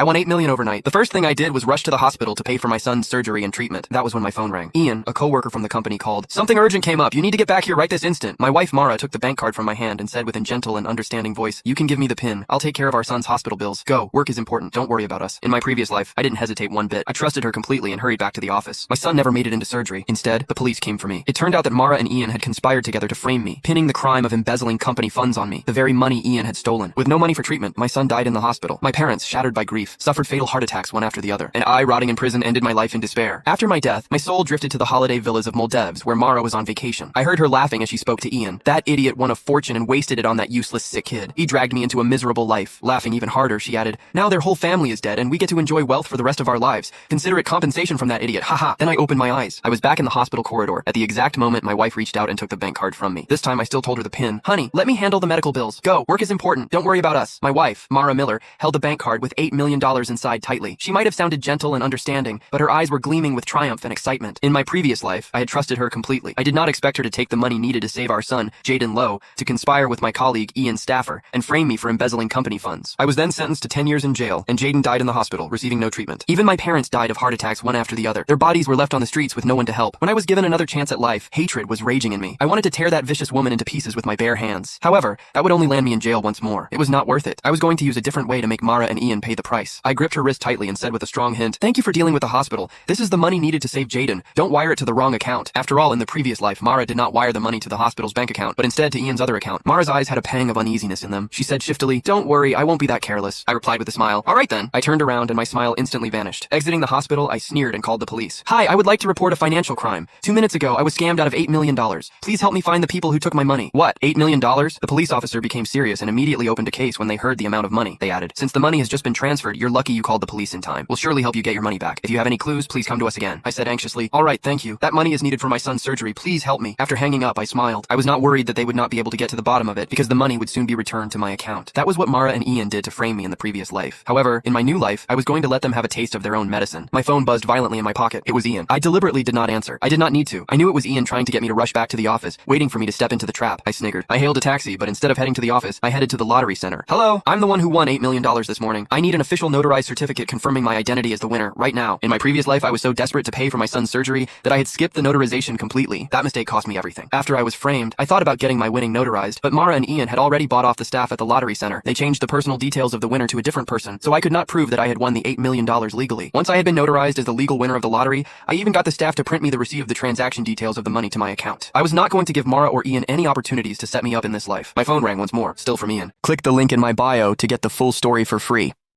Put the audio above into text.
I won $8 million overnight. The first thing I did was rush to the hospital to pay for my son's surgery and treatment. That was when my phone rang. Ian, a coworker from the company, called. Something urgent came up. You need to get back here right this instant. My wife Mara took the bank card from my hand and said with a gentle and understanding voice, you can give me the PIN. I'll take care of our son's hospital bills. Go. Work is important. Don't worry about us. In my previous life, I didn't hesitate one bit. I trusted her completely and hurried back to the office. My son never made it into surgery. Instead, the police came for me. It turned out that Mara and Ian had conspired together to frame me, pinning the crime of embezzling company funds on me, the very money Ian had stolen. With no money for treatment, my son died in the hospital. My parents, shattered by grief, suffered fatal heart attacks one after the other, and I, rotting in prison, ended my life in despair. After my death, my soul drifted to the holiday villas of Moldevs, where Mara was on vacation. I heard her laughing as she spoke to Ian. That idiot won a fortune and wasted it on that useless sick kid. He dragged me into a miserable life. Laughing even harder, she added, now their whole family is dead and we get to enjoy wealth for the rest of our lives. Consider it compensation from that idiot. Haha. Then I opened my eyes. I was back in the hospital corridor. At the exact moment, my wife reached out and took the bank card from me. This time I still told her the PIN. Honey, let me handle the medical bills. Go. Work is important. Don't worry about us. My wife, Mara Miller, held the bank card with $8 million inside tightly. She might have sounded gentle and understanding, but her eyes were gleaming with triumph and excitement. In my previous life, I had trusted her completely. I did not expect her to take the money needed to save our son, Jaden Lowe, to conspire with my colleague Ian Staffer, and frame me for embezzling company funds. I was then sentenced to 10 years in jail, and Jaden died in the hospital, receiving no treatment. Even my parents died of heart attacks one after the other. Their bodies were left on the streets with no one to help. When I was given another chance at life, hatred was raging in me. I wanted to tear that vicious woman into pieces with my bare hands. However, that would only land me in jail once more. It was not worth it. I was going to use a different way to make Mara and Ian pay the price. I gripped her wrist tightly and said with a strong hint, thank you for dealing with the hospital. This is the money needed to save Jaden. Don't wire it to the wrong account. After all, in the previous life, Mara did not wire the money to the hospital's bank account, but instead to Ian's other account. Mara's eyes had a pang of uneasiness in them. She said shiftily, don't worry, I won't be that careless. I replied with a smile. All right then. I turned around and my smile instantly vanished. Exiting the hospital, I sneered and called the police. Hi, I would like to report a financial crime. 2 minutes ago, I was scammed out of $8 million. Please help me find the people who took my money. What, $8 million? The police officer became serious and immediately opened a case when they heard the amount of money. They added, since the money has just been transferred, you're lucky you called the police in time. We'll surely help you get your money back. If you have any clues, please come to us again. I said anxiously, all right, thank you. That money is needed for my son's surgery. Please help me. After hanging up, I smiled. I was not worried that they would not be able to get to the bottom of it because the money would soon be returned to my account. That was what Mara and Ian did to frame me in the previous life. However, in my new life, I was going to let them have a taste of their own medicine. My phone buzzed violently in my pocket. It was Ian. I deliberately did not answer. I did not need to. I knew it was Ian trying to get me to rush back to the office, waiting for me to step into the trap. I sniggered. I hailed a taxi, but instead of heading to the office, I headed to the lottery center. Hello, I'm the one who won $8 million this morning. I need an official notarized certificate confirming my identity as the winner right now. In my previous life, I was so desperate to pay for my son's surgery that I had skipped the notarization completely. That mistake cost me everything. After I was framed, I thought about getting my winning notarized, but Mara and Ian had already bought off the staff at the lottery center. They changed the personal details of the winner to a different person, so I could not prove that I had won the $8 million legally. Once I had been notarized as the legal winner of the lottery, I even got the staff to print me the receipt of the transaction details of the money to my account. I was not going to give Mara or Ian any opportunities to set me up in this life. My phone rang once more, still from Ian. Click the link in my bio to get the full story for free.